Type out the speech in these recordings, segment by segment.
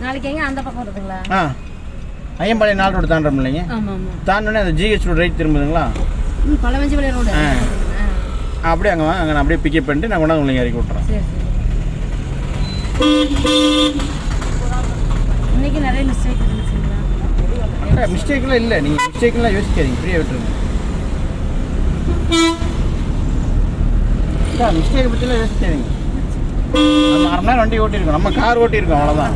நாளைக்கு எங்க அந்த பக்கம் வருதுங்களா? ஐயம்பாளையம் 4 ரோடு தாண்டோம் இல்லைங்க? தாண்டோடனே அந்த ஜிஹெச் ரோடு ரைட் திரும்புதுங்களா? பழவஞ்சிபாளையம் ரோடு. அப்படியே அங்கே வாங்க, அங்கே நான் அப்படியே பிக்கப் பண்ணிட்டு நான் கொண்டாந்து உங்களுக்கு இறக்கி விட்றேன். சரி சரி. இன்னைக்கு நிறைய மிஸ்டேக் இருந்துச்சுங்களா? மிஸ்டேக்லாம் இல்லை, நீங்கள் மிஸ்டேக்லாம் யோசிக்காதீங்க, ஃப்ரீயாக விட்டுருங்க. மிஸ்டேக் பற்றிலாம் யோசிக்காதீங்க. நம்ம 1/2 மணி நேரம் வண்டி ஓட்டியிருக்கோம், நம்ம கார் ஓட்டியிருக்கோம், அவ்வளோதான்.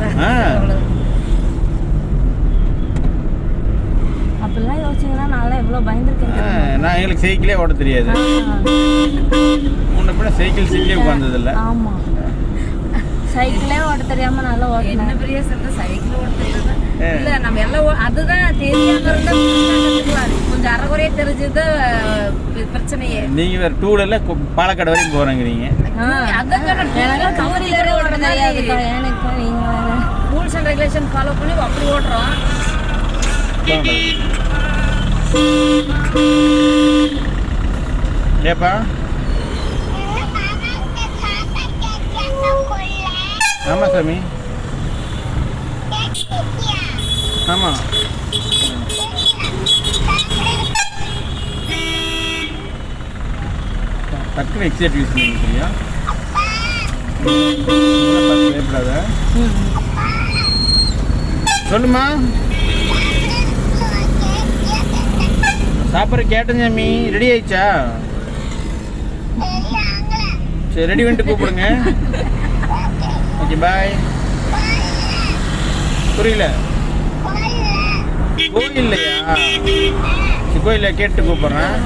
அப்படிலாம் யோசிச்சிங்கன்னா நான்லாம் எவ்வளோ பயந்துருக்கேன். நான் எங்களுக்கு சைக்கிளே ஓட்ட தெரியாது. முன்ன பின்ன சைக்கிள் சீட்லேயே உட்காந்ததில்லை. ஆமாம், சைக்கிளே ஓட்ட தெரியாமல் நல்லா ஓட்ட. என்ன பெரிய சட்டம் சைக்கிள் ஓட்ட தெரியாது இல்லை, நம்ம எல்லாம் அதுதான் தெரியாமல் இருந்தால் கற்றுக்கலாம். கொஞ்சம் அரைகுறையே தெரிஞ்சது பிரச்சனையே. நீங்கள் வேறு 2 வீலரில் பாலக்காடு வரைக்கும் போகிறேங்கிறீங்க. ரூல்ஸ் அண்ட் ரெகுலேஷன் ஃபாலோ பண்ணி அப்படி ஓட்டுறோம். ஏப்பா ஆமாம் சாமி, ஆமாம். டக்குனு எக்ஸைட் யூஸ் பண்ணிக்கிறியா? பயப்படாத, சொல்லுமா. சாப்பிட்ற கேட்டேன் சாமி, ரெடி ஆயிடுச்சா? சரி, ரெடி பண்ணிட்டு கூப்பிடுங்க. ஓகே, பாய். புரியல? கோயில் இல்லையா? சரி, கோயில கேட்டு கூப்பிட்றேன்.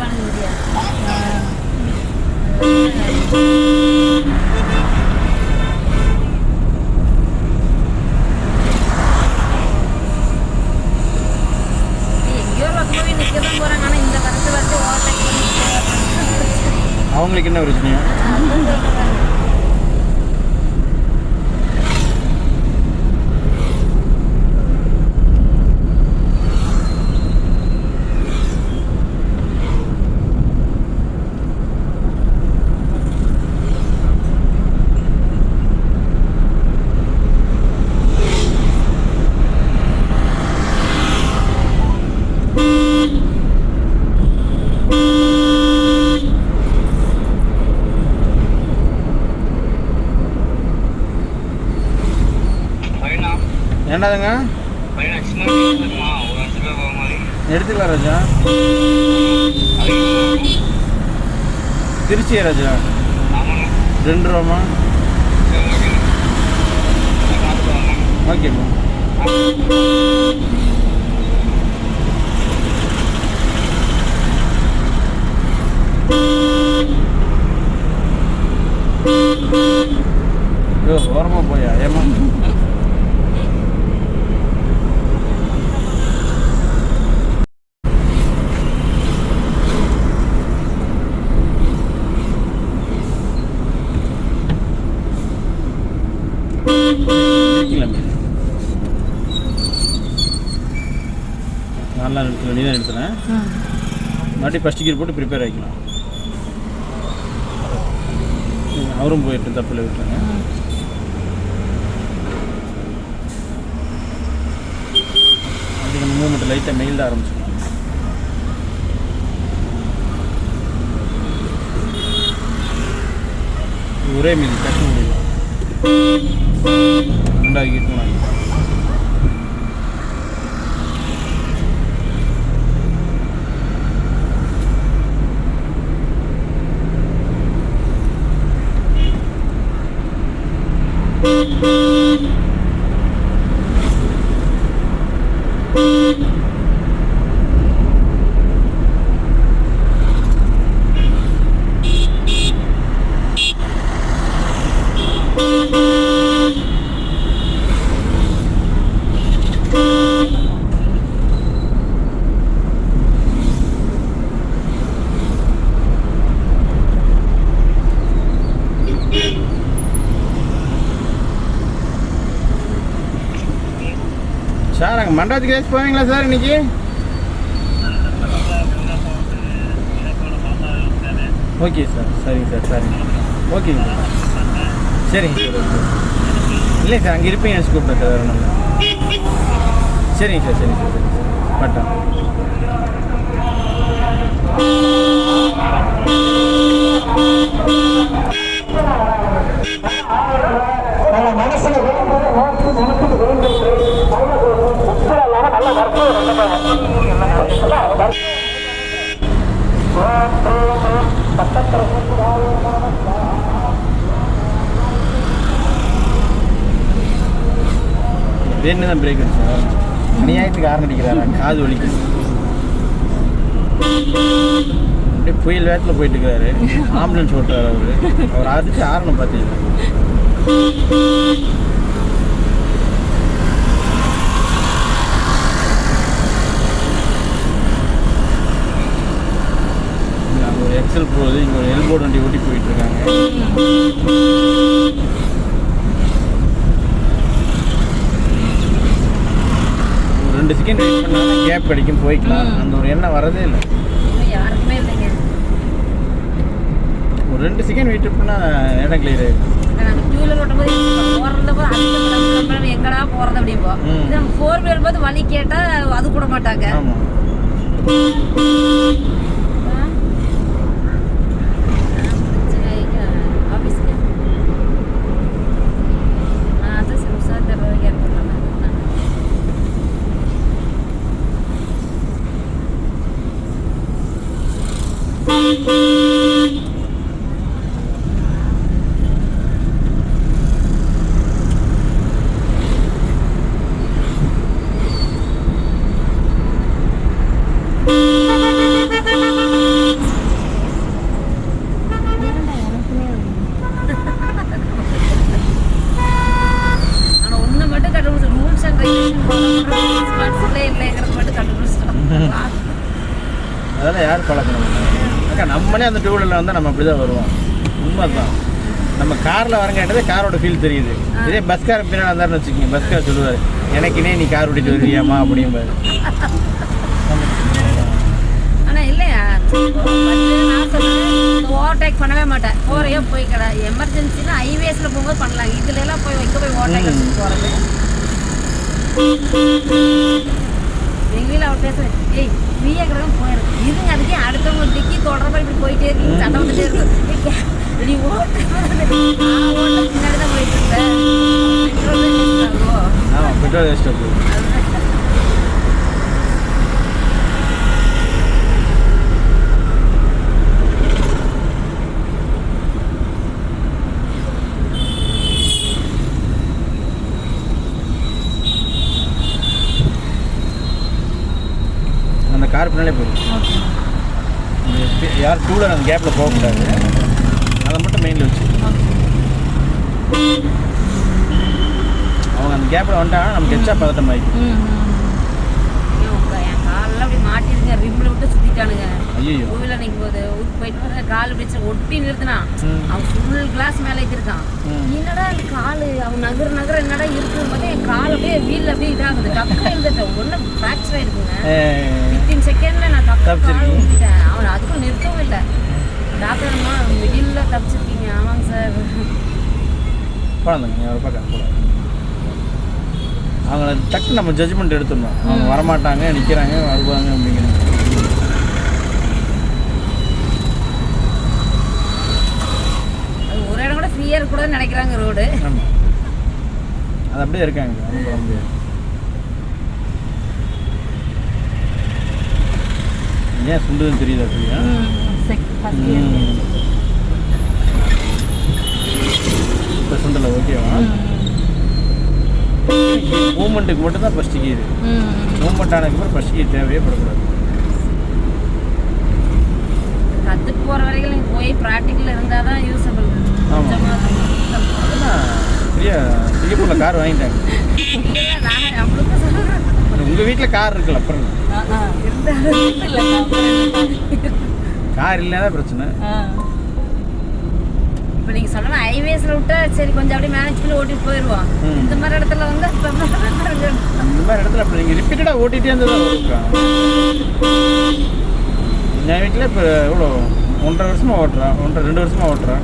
அவங்களுக்கு என்ன பிரச்சனையா? என்னதுங்க? எடுத்துக்கலாம் ராஜா. திருச்சியா ராஜா? 2 ரூபாமா? ஓகேம்மா. ஓரமாக போயா? ஏமா நல்லா எடுத்து நீ தான் எடுத்துனேன். மறுபடியும் ஃபஸ்ட் கியர் போட்டு ப்ரிப்பேர் ஆகிக்கலாம். அவரும் போயிட்டு தப்பில் விட்டுருங்க. அப்படி நம்ம மூமெண்ட் லைட்டாக மெயில்ட ஆரம்பிச்சுக்கலாம். ஒரே மீல் கட்ட முடியும். 2 இருக்கணும். சார் அங்கே மண்டபத்துக்கு ஏதாச்சும் போவீங்களா சார் இன்னைக்கு? ஓகே சார், சரிங்க சார், சரிங்க, ஓகேங்க சார், சரிங்க சார், ஓகே. இல்லை சார் அங்கே இருப்பீங்க கூப்பிட்டேன் சார், வேறு ஒன்றும் இல்லை. சரிங்க சார் சரிங்க சார் பட்டன் வேணும் தான் பிரேக் சார் அநியாயத்துக்கு காரணம் அடிக்கிறாரா காது வலிக்குது அப்படியே புயல் வேகத்தில் போயிட்டு இருக்கிறாரு ஆம்புலன்ஸ் ஓட்டுறாரு அவர் அடிச்சு ஆரணும் பார்த்தீங்கன்னா அங்கே ஒரு எக்ஸல் போகுது இங்கே ஒரு எல்போர்டு வண்டி ஓட்டி போயிட்டு இருக்காங்க. ஒரு 2 செகண்ட் வெயிட் பண்ணாலும் கேப் கிடைக்கும் போய்க்கலாம். அந்த ஒரு எண்ணம் வரதே இல்லை. யாருக்குமே இல்லைங்க. ஒரு 2 செகண்ட் வெயிட் பண்ணால் இடம் கிளியர் ஆகிடும். நாங்கள் டூ வீலர் ஓட்டும்போது போகிறது போது அதிக எங்கடா போகிறது அப்படிம்போ. இது நம்ம 4 வீலர் போது வழி கேட்டால் அது கூட மாட்டாங்க. ஆமாம் ஆஃபீஸ்க்கு அதான் சார் தர கேட்க அதெல்லாம் யார் பழக்கணும் அக்கா நம்மளே அந்த டூ வீலரில் வந்து நம்ம அப்படி தான் வருவோம். உண்மை தான். நம்ம காரில் வரங்கேட்டதே காரோட ஃபீல் தெரியுது. இதே பஸ்கார பின்னாடி வந்தாருன்னு வச்சுக்கோங்க, பஸ்கார் சொல்லுவார் எனக்குனே நீ கார் ஓட்டிட்டு வருவியாமா அப்படிம்பாரு. ஆனால் இல்லையா நான் சொல்லுவேன் ஓவர்டேக் பண்ணவே மாட்டேன். போறையோ போய் கடை எமர்ஜென்சினா ஹைவேஸில் போகும்போது பண்ணலாம். இதுலலாம் போய் ஓவர்டேக் எடுத்துட்டு போகிறது. எங்கள் வீட்டில் அவர் பேசுகிறேன் ஏய் ஃப்ரீயாக கிடக்கும் போயிருக்கு இதுங்க அதுக்கே அடுத்தவங்க டிக்கி தொடர்பாக இப்படி போயிட்டே இருக்கீங்க சட்டம் வந்துட்டே இருக்கு நீ ஓட்டு பின்னாடி தான் போயிட்டு இருக்கேன் பெட்ரோல் வேஸ்ட் ஆகும். கார் பின்னாலே போயிடும். யார் டூ வீலர் அந்த கேப்பில் போகக்கூடாது. அதை மட்டும் மெயினில் வச்சு அவங்க அந்த கேப்பில் வந்துட்டாங்கன்னா நமக்கு எச்சா பதட்டம் ஆகிடும். என் காலெல்லாம் அப்படி மாட்டிருங்க ரிம்மில் விட்டு சுற்றிட்டானுங்க. ஐயோ டூ வீலர் நிற்கும் போது போயிட்டு வர கால் பிடிச்சி ஒட்டி நிறுத்தினா அவன் ஃபுல் கிளாஸ் மேலே ஏற்றிருக்கான். என்னடா அந்த கால் அவன் நகர என்னடா இருக்குன்னு பார்த்தா என் கால் அப்படியே வீல் அப்படியே இதாகுது. டக்குன்னு இருந்துட்டேன் ஒன்றும் ஃப்ராக்சர் ஆகிருக்குங்க. 15 செகண்டில் நான் கால் ஊற்றிட்டேன். அவன் அதுக்கும் நிறுத்தவும் இல்லை. டாக்டர் அம்மா மிடில் தப்பிச்சிருக்கீங்க. ஆமாங்க சார். போனாங்க ஒரு பக்கம் போல அவங்கள டக்கு நம்ம ஜட்ஜ்மெண்ட் எடுத்துடணும். அவங்க வரமாட்டாங்க நிற்கிறாங்க வருவாங்க அப்படிங்கிறது. அது ஒரு இடம் கூட ஃப்ரீயாக இருக்கக்கூடாதுன்னு நினைக்கிறாங்க ரோடு. ஆமாம் அது அப்படியே இருக்காங்க. ஒன்றும் பண்ண முடியாது. ஏன் சுண்டுதுன்னு தெரியுது அப்படியா? இப்போ சுண்டலை ஓகேவா? மூமெண்ட்டுக்கு மட்டும் தான் ஃபஸ்ட்டு கீர். மூமெண்ட் ஆனதுக்கப்புறம் ஃபஸ்ட் கீர் தேவையே படக்கூடாது. கற்றுட்டு போகிற வரைக்கும் நீங்கள் போய் ப்ராக்டிக்கல் இருந்தால் தான் யூஸபிள். ஆமாம் அதெல்லாம் ஃப்ரீயாக சிங்கப்பூரில் கார் வாங்கிட்டாங்க. உங்கள் வீட்டில் கார் இருக்குல்ல அப்புறம் கார் இல்லைன்னா பிரச்சனை. இப்போ நீங்கள் சொல்லணும் ஹைவேஸில் விட்டா சரி கொஞ்சம் அப்படியே மேனேஜ் பண்ணி ஓட்டிட்டு போயிடுவோம். இந்த மாதிரி இடத்துல வந்து இந்த மாதிரி இடத்துல அப்படி நீங்கள் ரிப்பீட்டடாக ஓட்டிகிட்டே இருந்ததான் இருக்கா? என் வீட்டில் இப்போ எவ்வளோ 1.5 வருஷமாக ஓட்டுறேன். 2 வருஷமாக ஓட்டுறேன்.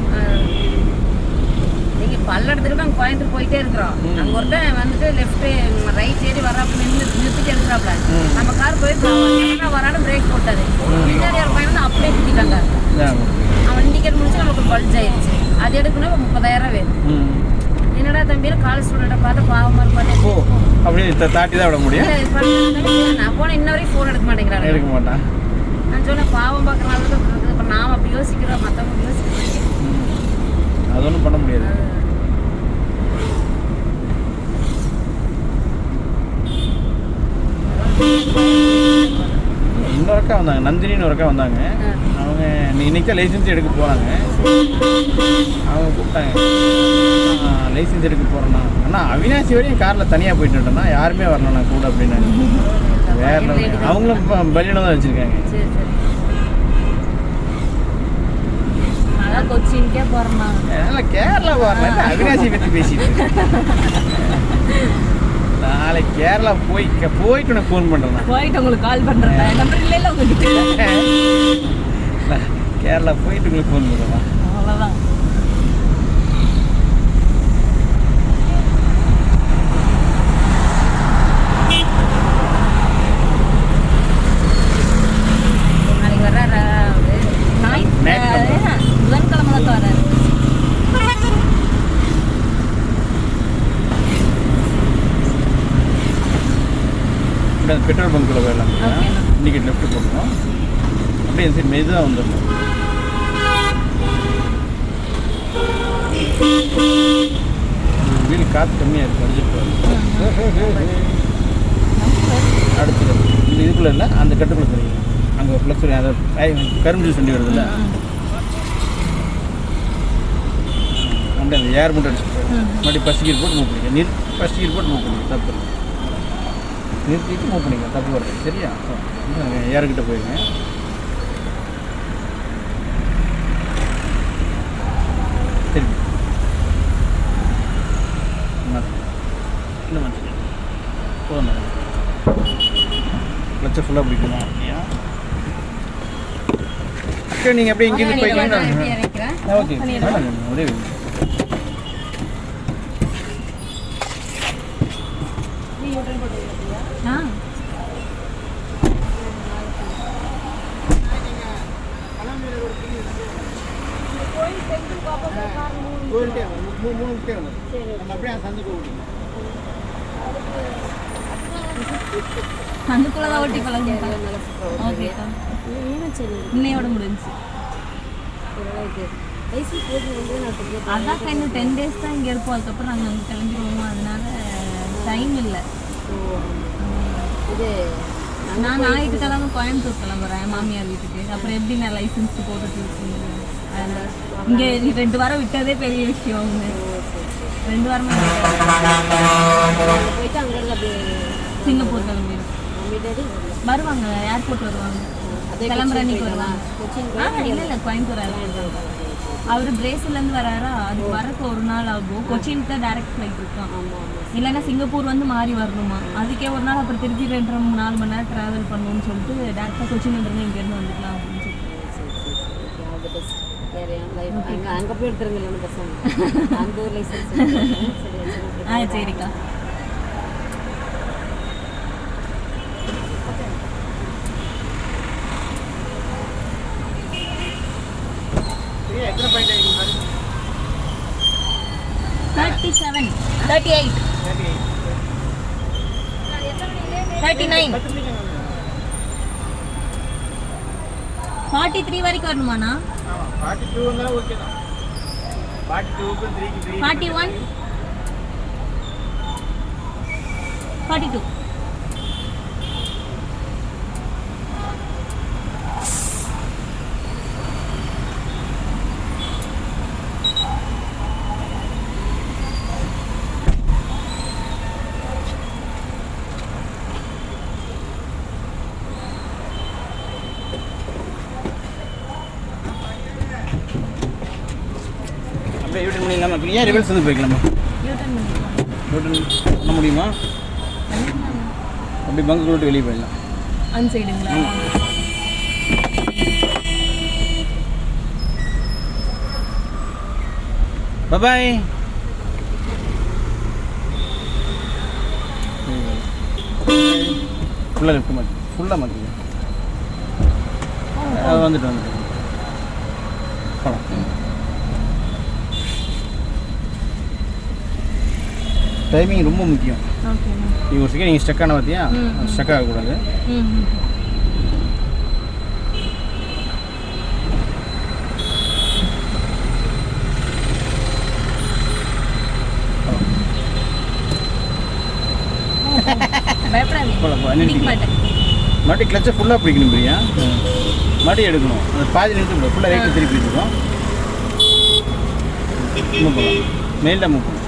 நீங்கள் பல்லடத்துக்கு நாங்கள் கோயம்புத்தூர் போயிட்டே இருக்கிறோம். அங்கே ஒருத்தன் வந்துட்டு லெஃப்ட் ரைட் ஏறி வராப்புல நிறுத்திட்டு இருக்கிறாப்புல. நம்ம கார் போயிட்டு வராட பிரேக் போட்டாரு. பின்னாடி ஒரு பையன் வந்து அப்படியே குத்திட்டாங்க. அவன் இண்டிகேட் முடிச்சு நமக்கு பல்ஜ் ஆயிடுச்சு. அது எடுக்கணும் 30,000 வேணும். என்னடா தம்பியில காலேஜ் ஸ்டூடெண்ட்டை பார்த்து பாவமா இருப்பாரு. அப்படியே தாட்டி தான் விட முடியும். நான் போன இன்ன வரைக்கும் ஃபோன் எடுக்க மாட்டேங்கிறாங்க. எடுக்க மாட்டான். நான் சொன்னேன் பாவம் பார்க்கறனால தான் இருக்குது. இப்போ நாம் அப்படி யோசிக்கிறோம், மற்றவங்க யோசிக்கிறாங்க. அது ஒன்றும் பண்ண முடியாது. இன்னொரு அக்கா வந்தாங்க, நந்தினின்னு ஒரு அக்கா வந்தாங்க. அவங்க இன்னைக்கு தான் லைசன்ஸ் எடுக்க போகிறாங்க. அவங்க கூப்பிட்டாங்க, லைசன்ஸ் எடுக்க போகிறேன்னா அண்ணா அவினாசி வரையும் காரில் தனியாக போயிட்டுட்டேன்னா யாருமே வரணும் நான் கூட அப்படின்னாங்க. வேற அவங்களும் இப்போ பலியிடம் தான் வச்சுருக்காங்க. கொச்சின்கே போறேன்னா கேரளா போறேன். அவினாசி பற்றி பேசிட்டு நாளைக்கு கேரளா போயிட்டு உனக்கு ஃபோன் பண்ணுறேன். போயிட்டு உங்களுக்கு கால் பண்ணுறேன். நம்பர் இல்லை உங்ககிட்ட. கேரளா போயிட்டு உங்களுக்கு ஃபோன் பண்ணுறேன். அவ்வளோதான். நாளைக்கு வர்றாரா? புதன்கிழமை தான் வர்றாரு. பெட்ரோல் பங்க்கில் போயிடலாம். இன்றைக்கி லெஃப்ட்டு போடணும். அப்படியே சரி மெதுவாக வந்துடணும். வீல் காற்று கம்மியாக இருக்குது. அடிச்சுட்டு அடுத்து இந்த இதுக்குள்ளே இல்லை, அந்த கட்டுக்குள்ளே தெரியும். அங்கே ப்ளஸ் அதை கரும்பு ஜூஸ் வண்டி வருதுல்ல, அப்படியே அந்த ஏர் மட்டும் அடிச்சுட்டு மறுபடியும் ஃபஸ்ட் கீர் போட்டு மூவ் பண்ணிக்க. ஃபஸ்ட் கீர் போட்டு மூவ் பண்ணிக்க. தப்பு நிறுத்திட்டு மூவ் பண்ணிக்க. தப்பு வருது. சரியா? ஏர்கிட்ட போயிருங்க. சரி இன்னும் போதும். கிளச்சை ஃபுல்லாக பிடிக்கணும். அப்படியா? அக்கா நீங்கள் அப்படியே இங்கேருந்து போய்க்கலாம். ஓகே உதவி. அதுக்குள்ளதான் ஓட்டி பழகிட்டேன். ஓகே இன்னையோட முடிஞ்சு. அதான் இன்னும் 10 days தான் இங்கே இருப்போம். அதுக்கப்புறம் நாங்கள் அங்கே கிளம்பிடுவோம். அதனால டைம் இல்லை. இது நான் ஞாயிற்றுக்கிழமை கோயம்புத்தூர் கிளம்புறேன் மாமியார் வீட்டுக்கு. அப்புறம் எப்படி நான் லைசன்ஸ் போட்டுட்டு இங்கே 2 வாரம் விட்டதே பெரிய விஷயம். அவங்க 2 வாரமாக போயிட்டு அங்கே சிங்கப்பூர் கிளம்பிடும். வருவாங்க, ஏர்போர்ட் வருவாங்க. கிளம்புற அன்னைக்கு வருவாங்க. இல்லை கோயம்புத்தூர் ஏர்போர்ட். அவர் பிரேசிலேருந்து வராரா, அதுக்கு வரக்கு ஒரு நாள் ஆகும். கொச்சினுக்கு தான் டேரக்ட் ஃப்ளைட் இருக்கும். இல்லைன்னா சிங்கப்பூர் வந்து மாறி வரணுமா, அதுக்கே ஒரு நாள். அப்புறம் திருப்பி 2-4 மணி நேரம் ட்ராவல் பண்ணணும்னு சொல்லிட்டு டேரெக்டாக கொச்சின் வந்துருங்க, இங்கேருந்து வந்துக்கலாம் அப்படின்னு சொல்லிட்டு. அங்கே போய் எடுத்துருங்க பசங்க. அந்த ஒரு லைசன்ஸ். சரிக்கா. எத்தனை பாயிண்ட் ஆகிருக்கு? 37, 38, 39, 43 வரைக்கும் வரணுமாண்ணா? 42 வந்தாலும் ஓகே தான். 42க்கு 3க்கு 41, 42. யூட்டன் பண்ணிடலாமா? இப்போ ஏன் ரிவர்ஸ் வந்து போய்க்கலாமா? யூட்டன் பண்ண முடியுமா? அப்படி பங்கு விட்டு வெளியே போயிடலாம். அந்த சைடுங்களா? பாய். ஃபுல்லாக லெஃப்ட் மாற்றி ஃபுல்லாக மாற்றிங்க. அது வந்துட்டு போகலாம். டைமிங் ரொம்ப முக்கியம். நீங்கள் ஒரு செகண்ட் நீங்கள் ஸ்டக் ஆன பார்த்தியா, ஸ்டக் ஆகக்கூடாது. மாட்டி கிளச்சை ஃபுல்லாக பிடிக்கணும் பிரியா, மாட்டி எடுக்கணும். அந்த பாதி நிறுத்த ஃபுல்லாக ரைட்டு திருப்பி இருக்கோம். மூவ் பண்ணலாம், மெயில்டாக மூவ் பண்ணணும்.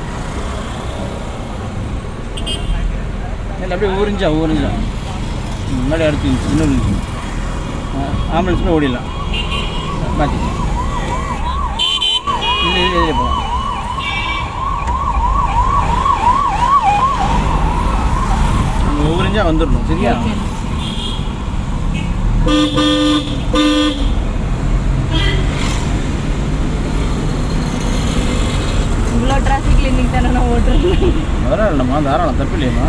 இல்லை அப்படியே ஊறிஞ்சா முன்னாடி அடுத்து இன்னொரு ஆம்புலன்ஸில் ஓடிடலாம். மாற்றிக்கலாம். இல்லை போகலாம். ஊறிஞ்சா வந்துடணும். சரியா? இவ்வளோ டிராஃபிக்ல இன்னைக்கு தானே நான் ஓட்டுறேன். அதெல்லாம் இல்லைம்மா, தாராளம், தப்பு இல்லையம்மா.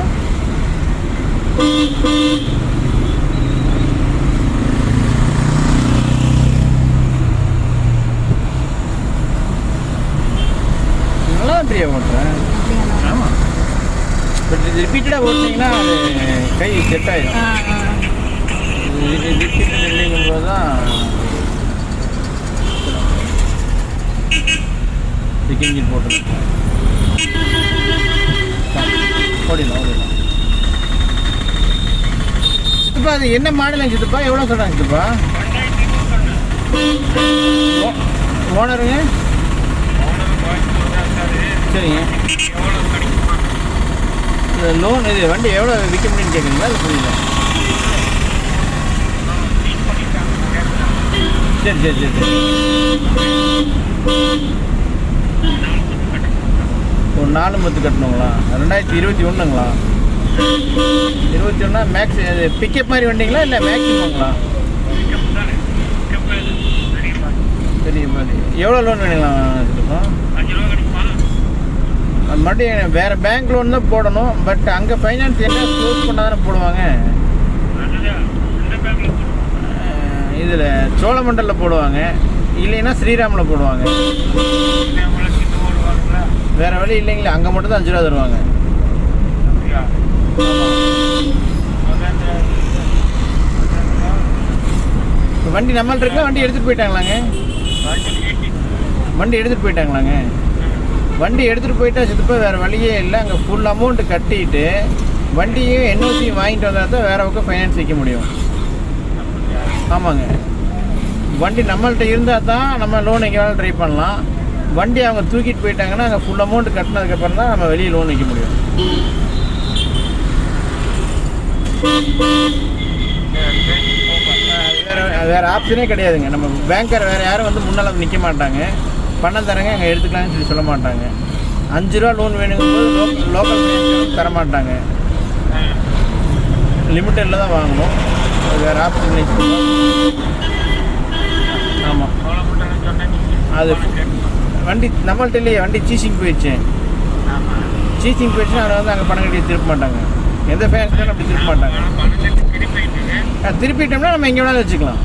நல்லா தான் பிரியா ஓட்டுறேன். ஆமாம், பட் இது ரிப்பீட்டடாக ஓட்டினீங்கன்னா அது கை செட் ஆகிடும். ரிப்பீட்டட் இல்லைங்கும்போது தான் இன்ஜின் போட்டு ஓடிடலாம். சித்தப்பா அது என்ன மாடலுங்க சித்தப்பா? எவ்வளோ சொல்கிறாங்க சித்தப்பா? ஓனருங்க? சரிங்க. லோன் இது வண்டி எவ்வளோ விற்க முடியும்னு கேட்குறீங்களா? அது புரியல. சரி. ஒரு 4 மந்த்து கட்டணுங்களா? 2021ங்களா? 21 மேக்ஸ் அது பிக்கப் மாதிரி வண்டிங்களா இல்லை மேக்ஸிமங்களா? சரி, எவ்வளோ லோன் வேணுங்களா? மறுபடியும் வேறு பேங்க் லோன் தான் போடணும். பட் அங்கே ஃபைனான்ஸ் என்ன க்ளோஸ் பண்ணால் தானே போடுவாங்க. இதில் சோழமண்டலில் போடுவாங்க, இல்லைன்னா ஸ்ரீராமில் போடுவாங்க. வேறு வழி இல்லைங்களா? அங்கே மட்டும் தான் 5 ரூபா தருவாங்க. இப்போ வண்டி நம்மள்ட்ட இருக்கா? வண்டி எடுத்துகிட்டு போயிட்டாங்களாங்க? வண்டி எடுத்துகிட்டு போயிட்டா சித்தப்பா வேறு வழியே இல்லை. அங்கே ஃபுல் அமௌண்ட்டு கட்டிட்டு வண்டியும் என்ஓசியும் வாங்கிட்டு வந்தால் தான் வேறு பக்கம் ஃபைனான்ஸ் வைக்க முடியும். ஆமாங்க, வண்டி நம்மள்ட்ட இருந்தால் தான் நம்ம லோன் எங்கே வேணாலும் ட்ரை பண்ணலாம். வண்டி அவங்க தூக்கிட்டு போயிட்டாங்கன்னா அங்கே ஃபுல் அமௌண்ட் கட்டினதுக்கப்புறம் தான் நம்ம வெளியே லோன் வைக்க முடியும். வேறு ஆப்ஷனே கிடையாதுங்க. நம்ம பேங்கர் வேறு யாரும் வந்து முன்னால் நிற்க மாட்டாங்க. பணம் தரங்க அங்கே எடுத்துக்கலாம்னு சொல்லி சொல்ல மாட்டாங்க. 5 ரூபா லோன் வேணுங்கும்போது லோக்கல் பேங்க் தர மாட்டாங்க. லிமிட்டடில் தான் வாங்கணும். வேறு ஆப்ஷன். ஆமாம், அது வண்டி நம்மள்ட்ட இல்லையே. வண்டி சீசிங் போயிடுச்சுன்னா அதை வந்து அங்கே பணம் கட்டி திருப்ப மாட்டாங்க. எந்த ஃபேன்ஸ்லாம் அப்படி திருப்ப மாட்டாங்க. திருப்பிட்டோம்னா நம்ம எங்கே வேணாலும் வச்சுக்கலாம்.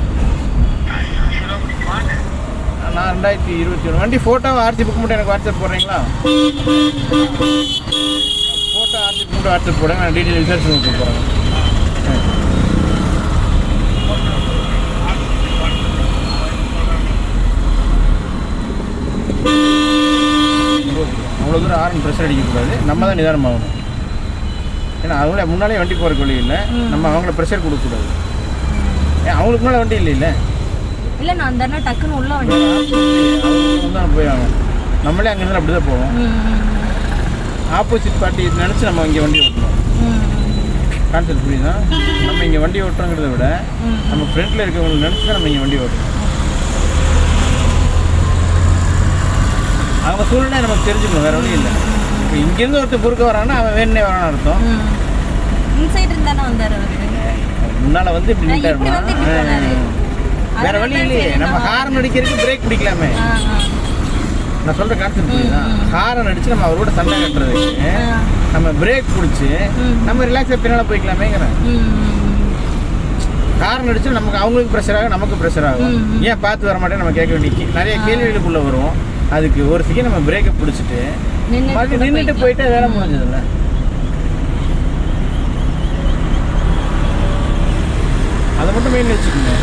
நான் 2021 வண்டி ஃபோட்டோ ஆர்சி புக் மட்டும் எனக்கு வாட்ஸ்அப் போடுறீங்களா? ஃபோட்டோ ஆர்சி புக் மட்டும் வாட்ஸ்அப் போடுங்க. நான் டீட்டெயில் ரிசர்ச் பண்ணி போகிறேன். அவ்வளோ தூரம் ஆரன் ப்ரெஷர் அடிக்கக்கூடாது. நம்ம தான் நிதானம் ஆகணும். ஏன்னா அவங்களே முன்னாலே வண்டி போகிறக்கு வழி இல்லை. நம்ம அவங்கள ப்ரெஷர் கொடுக்கக்கூடாது. அவங்களுக்கு முன்னாடி வண்டி இல்லை இல்லை நான் அந்த டக்குன்னு உள்ள வண்டி தான் போய் ஆகும். நம்மளே அங்கேருந்து அப்படி தான் போவோம். ஆப்போசிட் பார்ட்டி நினச்சி நம்ம இங்கே வண்டி ஓட்டணும். கான்செப்ட் புரியுதா? நம்ம இங்கே வண்டி ஓட்டுறோங்கிறத விட நம்ம ஃப்ரெண்டில் இருக்கவங்களை நினச்சி தான் நம்ம இங்கே வண்டி ஓட்டணும். அவங்க சூழ்நிலை நமக்கு தெரிஞ்சுக்கணும், வேறு வழி இல்லை. இப்போ இங்கேருந்து ஒருத்தர் குறுக்க வரான்னா அவன் வேணுன்னே வரான்னு அர்த்தம். முன்னால் வந்து இப்படி நின்றுட்டாருமா, வேறு வழி இல்லையே. நம்ம ஹார்ன் அடிக்கிறதுக்கு பிரேக் பிடிக்கலாமே. நான் சொல்கிற கான்செப்ட் புரியுதா? ஹாரன் அடித்து நம்ம அவரோட சண்டை கட்டுறதுக்கு நம்ம பிரேக் பிடிச்சி நம்ம ரிலாக்ஸாக பின்னால் போய்க்கலாமேங்கிறேன். ஹாரன் அடிச்சு நமக்கு அவங்களுக்கு ப்ரெஷர் ஆகும், நமக்கு ப்ரெஷர் ஆகும். ஏன் பார்த்து வர மாட்டேன் நம்ம கேட்க வேண்டிய நிறைய கேள்விகளுக்குள்ளே வரும். அதுக்கு ஒரு செகண்ட் நம்ம பிரேக்கை பிடிச்சிட்டு மறுபடியும் நின்றுட்டு போயிட்டு வேலை முடிஞ்சதில்ல. அதை மட்டும் மெயின் வச்சுக்கோங்க.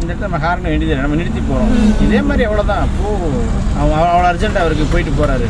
இந்த இடத்துல நம்ம ஹார்ன் வேண்டியது நம்ம நிறுத்தி போகிறோம். இதே மாதிரி அவ்வளோதான். அப்போது அவ்வளோ அர்ஜென்ட் அவருக்கு போயிட்டு போகிறாரு.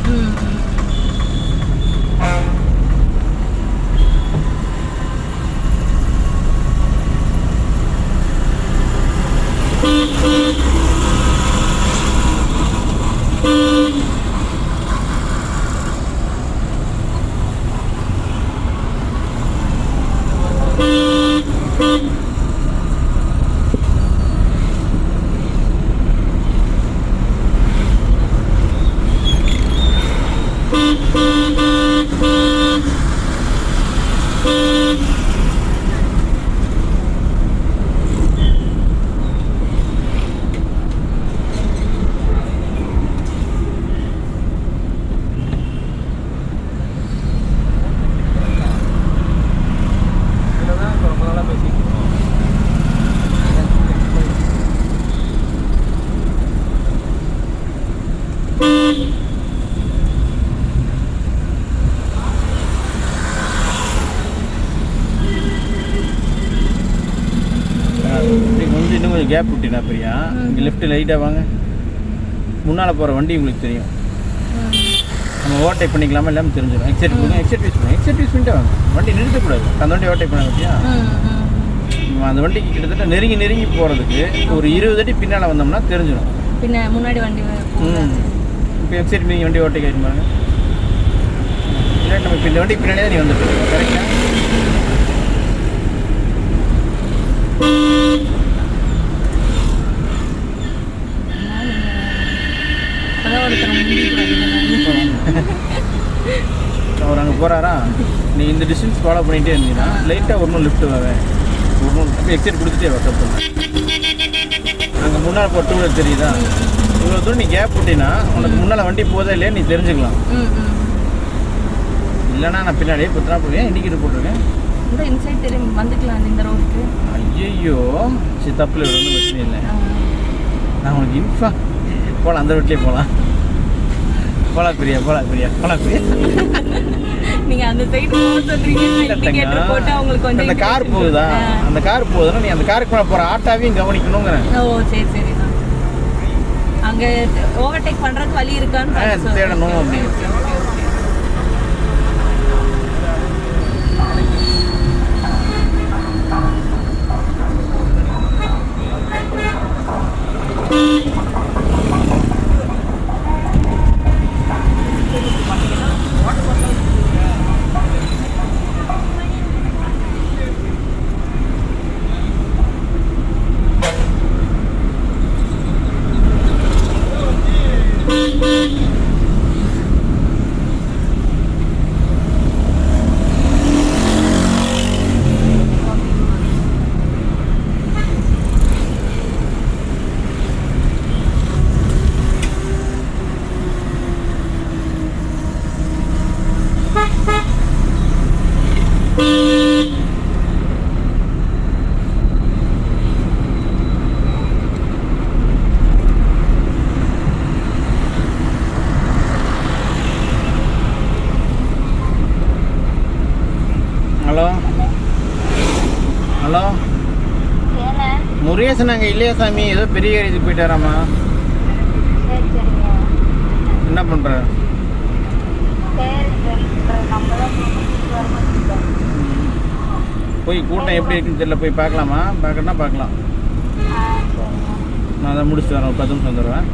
இன்னும் கொஞ்சம் கேப் விட்டினா பிரியா, இங்கே லெஃப்ட்டு லைட்டாக வாங்க. முன்னால் போகிற வண்டி உங்களுக்கு தெரியும். நம்ம ஓவர்டேக் பண்ணிக்கலாமா இல்லாமல் தெரிஞ்சிடும். எக்ஸைட் பண்ணுங்க, எக்ஸைட் யூஸ் பண்ணுங்க, எக்ஸைட் யூஸ் பண்ணிட்டு வாங்க. வண்டி நிறுத்தக்கூடாது. அந்த வண்டி ஓவர்டேக் பண்ண பார்த்தியா? அந்த வண்டிக்கு கிட்டத்தட்ட நெருங்கி போகிறதுக்கு ஒரு 20 அடி பின்னால் வந்தோம்னா தெரிஞ்சிடும். பின்ன முன்னாடி வண்டி இப்போ எக்ஸைட் பண்ணி வண்டி ஓவர்டேக் ஆகிட்டு பாருங்க. இல்லை நம்ம இப்போ இந்த வண்டிக்கு பின்னாடி தான் நீ வந்துட்டு கரெக்டாக. அவர் அங்கே போகிறாரா, நீ இந்த டிஸ்டன்ஸ் ஃபாலோ பண்ணிகிட்டே இருந்தீங்கன்னா லைட்டாக ஒரு நாள் லிஃப்ட் வரேன், ஒரு நாள் எக்ஸைட் கொடுத்துட்டே வர தப்பு. அங்கே முன்னால் போட்டு கூட தெரியுதா? இவ்வளோ தூரம் நீ கேப் விட்டினா உனக்கு முன்னால் வண்டி போதா இல்லையா நீ தெரிஞ்சுக்கலாம். இல்லைனா நான் பின்னாடியே புத்தனா போய் இண்டிகேட்டர் போட்டிருக்கேன். இந்த இன்சைட் தெரியும் வந்துக்கலாம் இந்த ரோடுக்கு. ஐயோ சரி, தப்பில் ஒன்றும் பிரச்சனை இல்லை. நான் உனக்கு இன்ஃபார்ம் போகலாம், அந்த ரோட்லேயே போகலாம். போலாம் பிரியா. நீங்க அந்த சைடு போக சொல்றீங்க, இண்டிகேட்டர் போட்டா உங்களுக்கு கொஞ்சம் அந்த கார் போகுதா, அந்த கார் போகுதுன்னா நீ அந்த காருக்கு மேலே போகிற ஆட்டாவையும் கவனிக்கணுங்கிறேன். ஓ சரி அங்கே ஓவர்டேக் பண்ணுறதுக்கு வழி இருக்கான்னு தேடணும் அப்படின்னு. ஹலோ முருகேசன் அங்கே இல்லையா சாமி? ஏதோ பெரிய இதுக்கு போயிட்டாராமா. என்ன பண்ணுற? போய் கூட்டம் எப்படி இருக்குன்னு தெரியல, போய் பார்க்கலாமா? பார்க்கணுன்னா பார்க்கலாம். நான் அதை முடிச்சுட்டு வரேன், ஒரு 10 நிமிஷம் வந்துடுவேன்.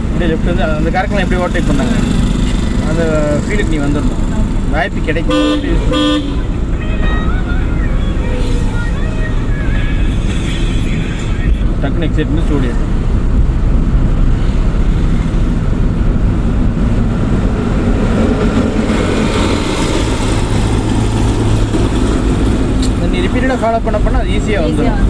அப்படியே லெஃப்ட் வந்து அந்த காருக்கெல்லாம் எப்படி ஓவர்டேக் பண்ணாங்க அந்த ஃபீல்டுக்கு நீ வந்துடணும். வாய்ப்பு கிடைக்கும். டக்குன்னு எக்ஸைட் பண்ணி ஸ்டூடியோ பீரியடை ஃபாலோ பண்ண அது ஈஸியாக வந்துடும்.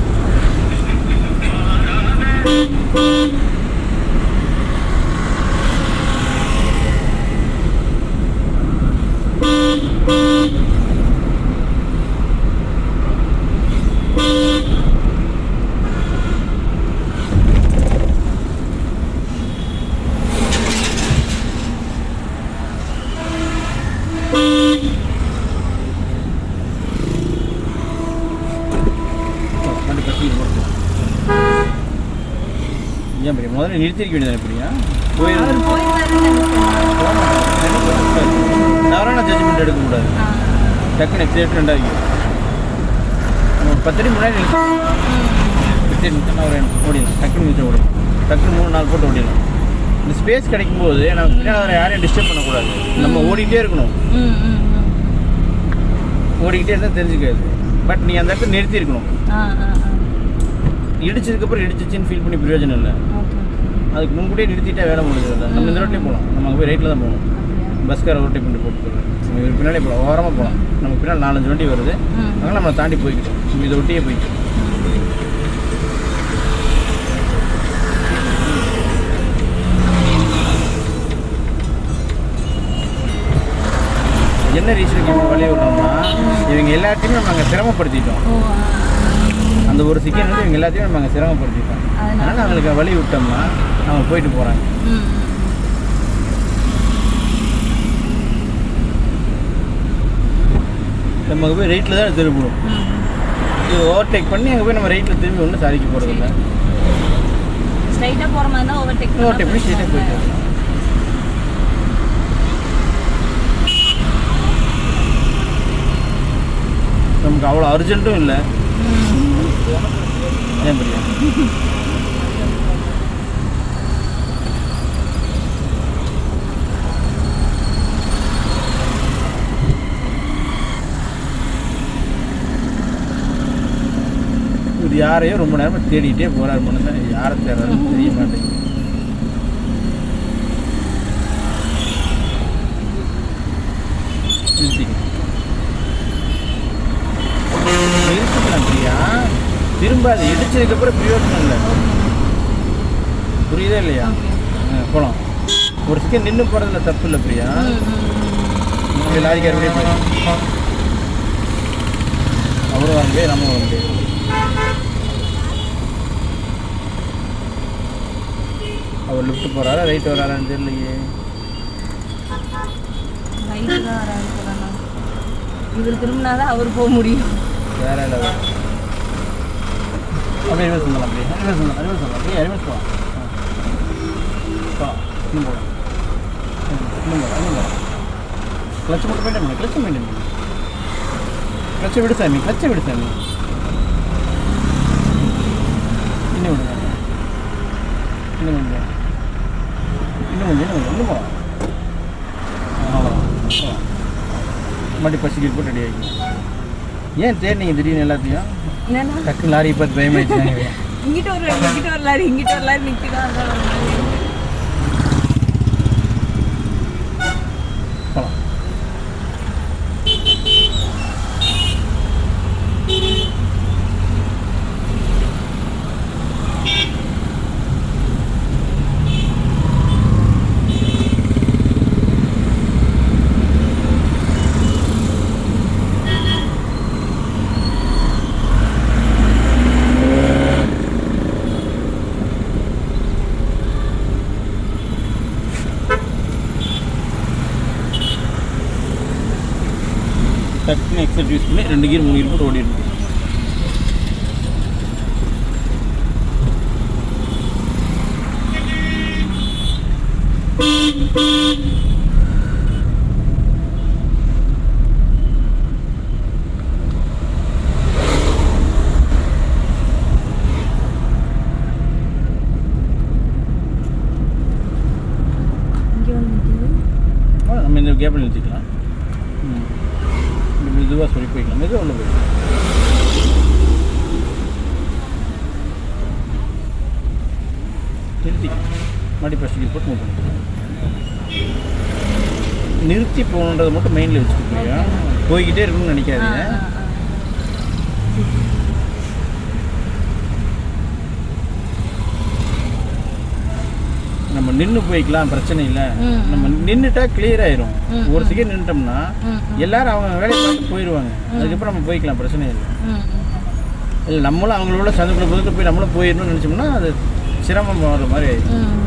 ஏன் பிரியா முதல்ல நிறுத்திருக்க வேண்டியது எப்படியா தவறான ஜட்ஜ்மெண்ட் எடுக்கக்கூடாது. டக்குன்னு எக்ஸைட்மெண்ட் ஆகி நம்ம 10 அடி முன்னாடி நிறுத்தினா ஒரு ஓடிடலாம். டக்குன்னு நிறுத்த ஓடிடும். டக்குன்னு 3-4 போட்டு ஓடிடலாம். இந்த ஸ்பேஸ் கிடைக்கும் போது நம்ம பின்னாடி யாரையும் டிஸ்டர்ப் பண்ணக்கூடாது. நம்ம ஓடிக்கிட்டே இருக்கணும். ஓடிக்கிட்டே இருந்தால் தெரிஞ்சுக்காது. பட் நீ அந்த இடத்துல நிறுத்தி இருக்கணும். இடிச்சதுக்கப்புறம் இடிச்சிச்சின்னு ஃபீல் பண்ணி பிரயோஜனம் இல்லை. அதுக்கு முன்கூட்டியே நிறுத்திட்டா வேலை முடிஞ்சது. நம்ம இந்த ரோட்லேயே போகலாம். நம்ம அங்கே போய் ரைட்டில் தான் போகணும். பஸ்கார ரோட்டை பண்ணி போட்டு போகிறோம். நம்ம இது பின்னாடி போகலாம். ஓரமாக போகலாம். நம்ம பின்னாடி 4-5 வண்டி வருது. அதனால் நம்மளை தாண்டி போய்க்கிட்டோம். நம்ம இதை ஒட்டியே போய்க்கிட்டோம். என்ன ரீசனுக்கு நம்ம வழி விடுறோம்னா இவங்க எல்லாத்தையுமே நம்ம அங்கே சிரமப்படுத்திட்டோம். அந்த ஒரு செகண்ட் வந்து இவங்க எல்லாத்தையும் நம்ம அங்கே சிரமப்படுத்திட்டோம். அதனால் அவங்களுக்கு வழி விட்டோம்னா அவங்க போயிட்டு போகிறாங்க. நமக்கு போய் ரைட்டில் தான் திரும்பணும். இது ஓவர்டேக் பண்ணி அங்கே போய் நம்ம ரைட்டில் திரும்பி ஒன்றும் சாதிக்க போகிறது இல்லை. ஸ்ட்ரைட்டாக போகிற மாதிரி தான் ஓவர்டேக் பண்ணி ஸ்ட்ரைட்டாக போயிட்டு வரலாம். நமக்கு அவ்வளோ அர்ஜென்ட்டும் இல்லை. ஏன் பிரியா இவர் யாரையோ ரொம்ப நேரமாக தேடிக்கிட்டே போகிறார். மனுஷன் யாரை தேடுறாருன்னு தெரிய மாட்டேங்குது. நிறுத்திக்கலாம் பிரியா. திரும்ப அதை இடிச்சதுக்கப்புறம் பிரயோஜனம் இல்லை. புரியுதா இல்லையா? போகலாம். ஒரு செகண்ட் நின்று போகிறதுல தப்பு இல்லை பிரியா. லாரிக்காரே அவரும் வர முடியாது, நம்ம வர முடியாது. அவர் லிஃப்ட் போகிறாரா ரைட் வராரான்னு தெரியலையே. இவர் திரும்பினாதான் அவர் போக முடியும். வேற இல்லை. அப்படியே அறிவு சொல்லலாம். அப்படியே அறிவு போகலாம். இன்னும் போகலாம். கிளச்சு மட்டும் மெயின்டைன் பண்ணு. கிளச்சை மெயின்டைன் பண்ணு. கிளச்சை விடு சாமி. இன்னும் விடுங்க. இன்னும் போகலாம். அவ்வளோதான். மறுபடி பசிக்கிட்டு போட்டு ரெடி ஆகி. ஏன் தேடினீங்க திடீர்னு எல்லாத்தையும்? டக்கு லாரியை பார்த்து பயமாயிடுச்சு. இங்கிட்ட ஒரு லாரி நிற்கிதான். போகலாம். டக்குன்னு எக்ஸட் யூஸ் பண்ணி 2 கீர் 3 கீர் போட்டு ஓடிடணும். நம்ம இந்த கேப்பில் நிறுத்திக்கலாம். மெதுவாக சொல்லி போய்க்கலாம். மெதுவாக உள்ள போய்க்கலாம். நிறுத்திக்கலாம். மறுபடி ஃபஸ்ட் கீர் போட்டு மூவ் பண்ணிக்கலாம். நிறுத்தி போகணுன்றதை மட்டும் மைண்டில் வச்சுக்கிட்டு போய்கிட்டே இருக்கணும்னு நினைக்காதீங்க. நம்ம நின்று போய்க்கலாம், பிரச்சனை இல்லை. நம்ம நின்றுட்டா கிளியர் ஆயிரும். ஒரு செகண்ட் நின்றுட்டோம்னா எல்லாரும் அவங்க வேலையை பார்த்து போயிடுவாங்க. அதுக்கப்புறம் நம்ம போய்க்கலாம், பிரச்சனை இல்லை. இல்லை நம்மளும் அவங்களோட சந்துக்குள்ள புதுக்கு போய் நம்மளும் போயிடணும்னு நினச்சோம்னா அது சிரமம் வர மாதிரி ஆயிடும்.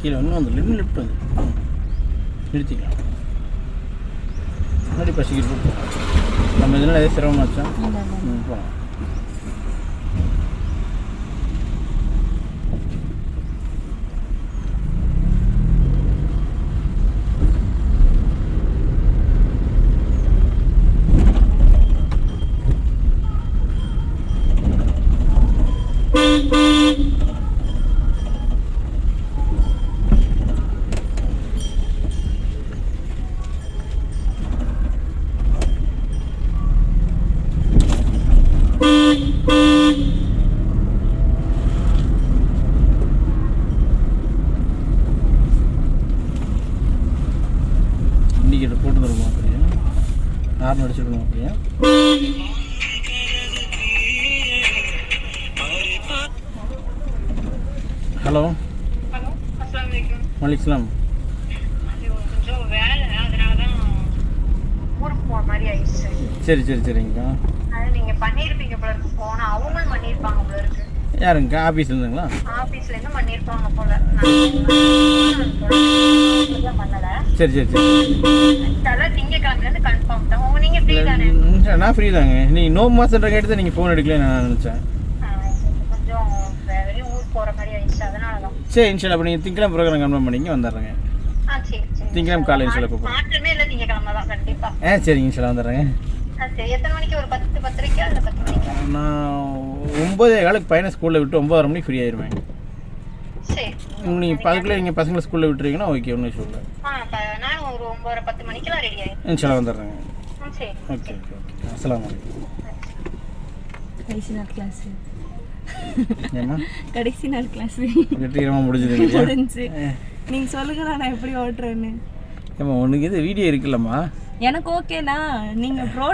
கீழே இன்னும் வந்து லிஃப்ட் வந்து நிறுத்திக்கலாம். முன்னாடி பசிக்கிட்டு போகலாம். நம்ம இதனால் எதாவது சிரமமாச்சா? போகலாம். இண்டிகேட்டர் போட்டு தருமா அப்படியா? ஹார்ன் அடிச்சுக்கணும் அப்படியா? ஹலோ வலைக்கம். சரி சரி சரிங்கக்கா. யாருங்கக்கா? ஆஃபீஸ்ல இருந்துங்களா? சரி சரி சரி. நான் ஃப்ரீ தாங்க. நீங்கள் நோ மாசன்ற கேட்டு தான் நீங்கள் ஃபோன் எடுக்கல நான் நினச்சேன். சரி இன்ஷால்லா. அப்போ நீங்கள் திங்கக்கிழமை ப்ரோக்ராம் கன்ஃபார்ம் பண்ணிங்க வந்துடுறேங்க. திங்கக்கிழமை காலை இன்ஷால்லா கூப்பிடுறேன். சரிங்க இன்ஷால்லா வந்துடுறேங்க. நான் 9:15 பையனை ஸ்கூலில் விட்டு 9:30 மணிக்கு ஃப்ரீ ஆயிடுவேன். நீங்கள் அதுக்குள்ளே நீங்கள் பசங்களை ஸ்கூலில் விட்டுறீங்கன்னா ஓகே, ஒன்றும் இஷ்யூ இல்லை. இன்ஷால்லா வந்துடுறேங்க. Okay okay okay. அஸ்ஸலாமு அலைக்கும். கடைசி நாள் கிளாஸ். ஏம்மா கடைசி நாள் கிளாஸ் வெற்றிகரமாக முடிஞ்சது. நீங்கள் சொல்லுங்களா நான் எப்படி ஓட்டுறேன்னு. ஏம்மா உனக்கு இது வீடியோ இருக்குல்லம்மா? எனக்கு ஓகேண்ணா. நீங்கள் ப்ரோ